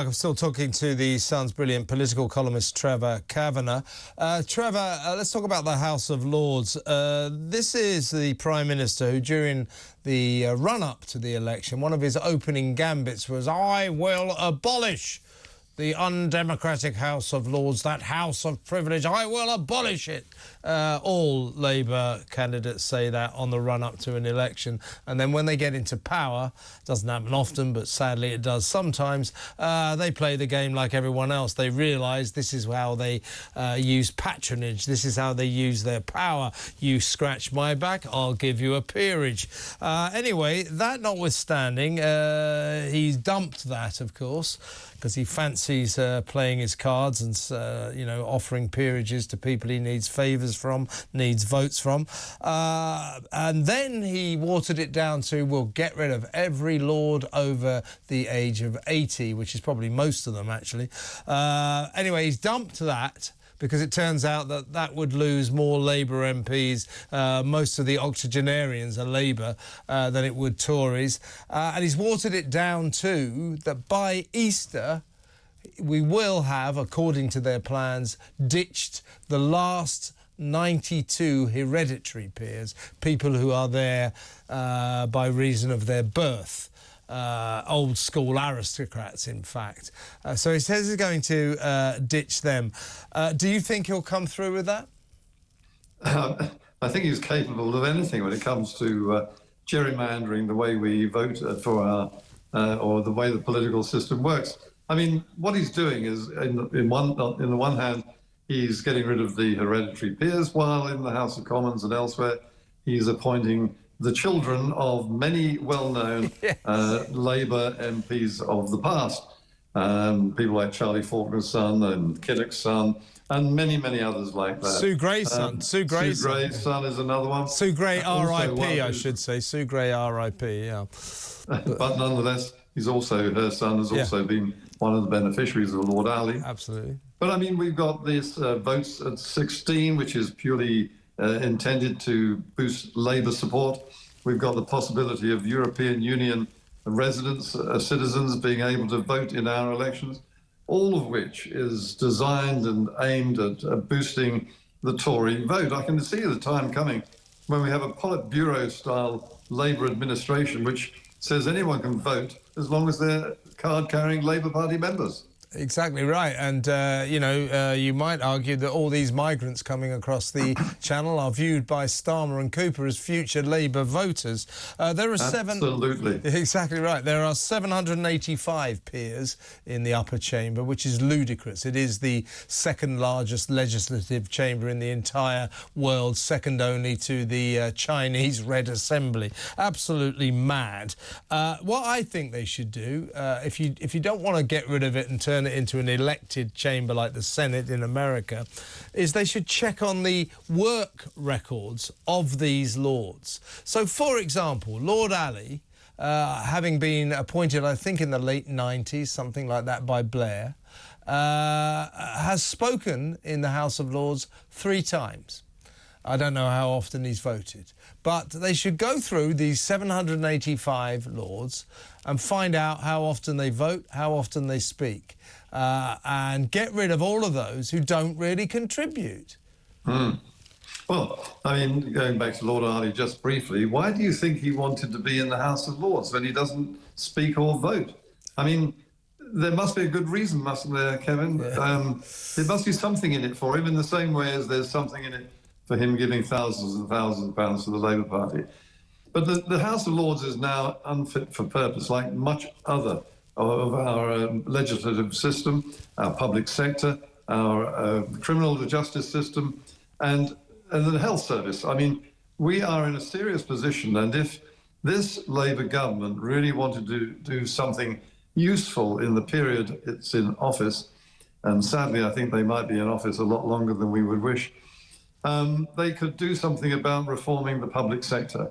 I'm still talking to the Sun's brilliant political columnist Trevor Kavanagh. Trevor, let's talk about the House of Lords. This is the Prime Minister who, during the run-up to the election, one of his opening gambits was, "I will abolish the undemocratic House of Lords, that House of Privilege, I will abolish it." All Labour candidates say that on the run-up to an election. And then when they get into power, doesn't happen often, but sadly it does sometimes, they play the game like everyone else. They realise this is how they use patronage. This is how they use their power. You scratch my back, I'll give you a peerage. Anyway, that notwithstanding, he's dumped that, of course, because he fancies playing his cards and, you know, offering peerages to people he needs favours from, needs votes from. And then he watered it down to, we'll get rid of every lord over the age of 80, which is probably most of them, actually. Anyway, he's dumped that, because it turns out that that would lose more Labour MPs. Most of the octogenarians are Labour than it would Tories. And he's watered it down to that by Easter, we will have, according to their plans, ditched the last 92 hereditary peers, people who are there by reason of their birth. Old school aristocrats, in fact. So he says he's going to ditch them. Do you think he'll come through with that? I think he's capable of anything when it comes to gerrymandering the way we vote for our, or the way the political system works. I mean, what he's doing is, in the one hand, he's getting rid of the hereditary peers, while in the House of Commons and elsewhere, he's appointing the children of many well-known yes. Labour MPs of the past. People like Charlie Faulkner's son and Kinnock's son, and many, many others like that. Sue Gray's son. Sue Gray's son is another one. Sue Gray, R.I.P., I should say. Sue Gray, R.I.P., yeah. But nonetheless, her son has also been one of the beneficiaries of Lord Ali. Absolutely. But, I mean, we've got this votes at 16, which is purely intended to boost Labour support. We've got the possibility of European Union residents, citizens being able to vote in our elections, all of which is designed and aimed at boosting the Tory vote. I can see the time coming when we have a Politburo-style Labour administration which says anyone can vote as long as they're card-carrying Labour Party members. Exactly right. And, you know, you might argue that all these migrants coming across the channel are viewed by Starmer and Cooper as future Labour voters. There are Absolutely. Exactly right. There are 785 peers in the upper chamber, which is ludicrous. It is the second largest legislative chamber in the entire world, second only to the Chinese Red Assembly. Absolutely mad. What I think they should do, if you don't want to get rid of it and turn it into an elected chamber like the Senate in America, is they should check on the work records of these lords. So, for example, Lord Ali, having been appointed, I think, in the late 90s, something like that, by Blair, has spoken in the House of Lords 3 times. I don't know how often he's voted, but they should go through these 785 lords and find out how often they vote, how often they speak, and get rid of all of those who don't really contribute. Well, I mean, going back to Lord Ali just briefly, why do you think he wanted to be in the House of Lords when he doesn't speak or vote? I mean, there must be a good reason, mustn't there, Kevin? Yeah. There must be something in it for him, in the same way as there's something in it for him giving thousands and thousands of pounds to the Labour Party. But the House of Lords is now unfit for purpose, like much other of our legislative system, our public sector, our criminal justice system, and the health service. I mean, we are in a serious position, and if this Labour government really wanted to do something useful in the period it's in office, and sadly I think they might be in office a lot longer than we would wish, they could do something about reforming the public sector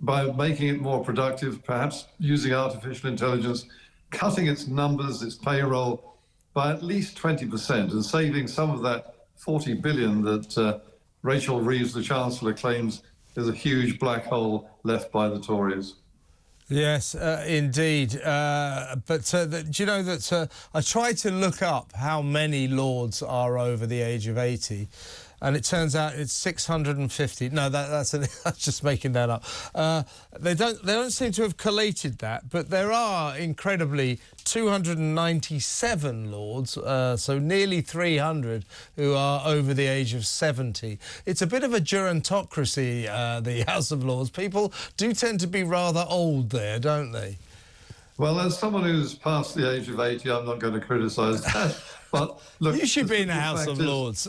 by making it more productive, perhaps using artificial intelligence, cutting its numbers, its payroll by at least 20% and saving some of that 40 billion that Rachel Reeves, the Chancellor, claims is a huge black hole left by the Tories. Yes, indeed. Do you know that I tried to look up how many Lords are over the age of 80, and it turns out it's 650. No, that's just making that up. They don't seem to have collated that, but there are incredibly 297 Lords, so nearly 300 who are over the age of 70. It's a bit of a gerontocracy, the House of Lords. People do tend to be rather old there, don't they? Well, as someone who's past the age of 80, I'm not going to criticise that. But look, you should be in the House of Lords.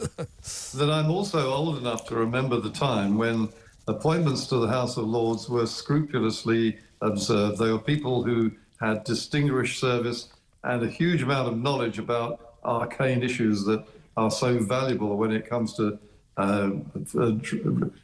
That I'm also old enough to remember the time when appointments to the House of Lords were scrupulously observed. They were people who had distinguished service and a huge amount of knowledge about arcane issues that are so valuable when it comes to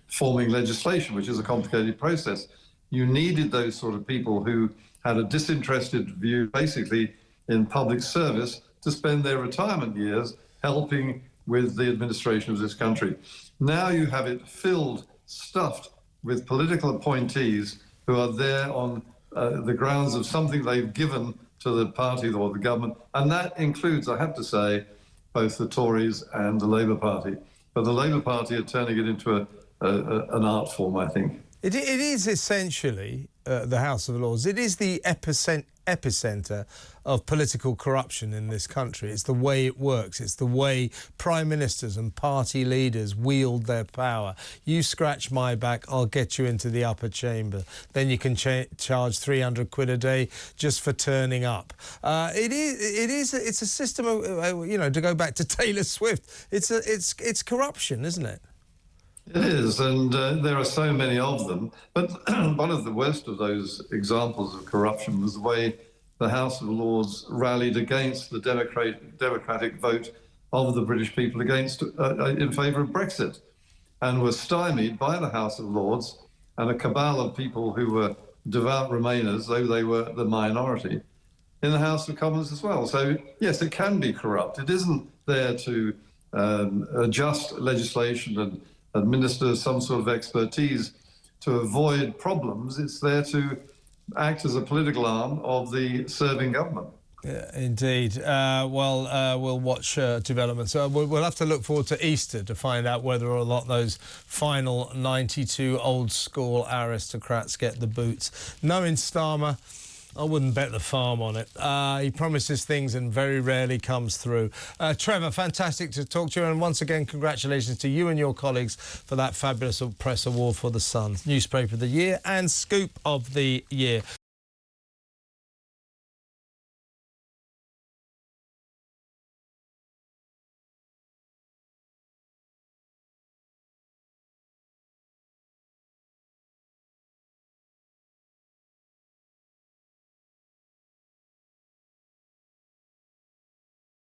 forming legislation, which is a complicated process. You needed those sort of people who had a disinterested view, basically, in public service to spend their retirement years helping with the administration of this country. Now you have it filled, stuffed with political appointees who are there on the grounds of something they've given to the party or the government. And that includes, I have to say, both the Tories and the Labour Party. But the Labour Party are turning it into an art form, I think. It is essentially the House of Lords. It is the epicenter of political corruption in this country. It's the way it works. It's the way prime ministers and party leaders wield their power. You scratch my back, I'll get you into the upper chamber. Then you can charge 300 quid a day just for turning up. It's a system of, you know, to go back to Taylor Swift. It's corruption, isn't it? It is, and there are so many of them. But one of the worst of those examples of corruption was the way the House of Lords rallied against the democratic vote of the British people in favour of Brexit, and were stymied by the House of Lords and a cabal of people who were devout Remainers, though they were the minority, in the House of Commons as well. So, yes, it can be corrupt. It isn't there to adjust legislation and administer some sort of expertise to avoid problems. It's there to act as a political arm of the serving government. Yeah, indeed. We'll watch developments. We'll have to look forward to Easter to find out whether or not those final 92 old-school aristocrats get the boots. Knowing Starmer, I wouldn't bet the farm on it. He promises things and very rarely comes through. Trevor, fantastic to talk to you. And once again, congratulations to you and your colleagues for that fabulous press award for The Sun, Newspaper of the Year and Scoop of the Year.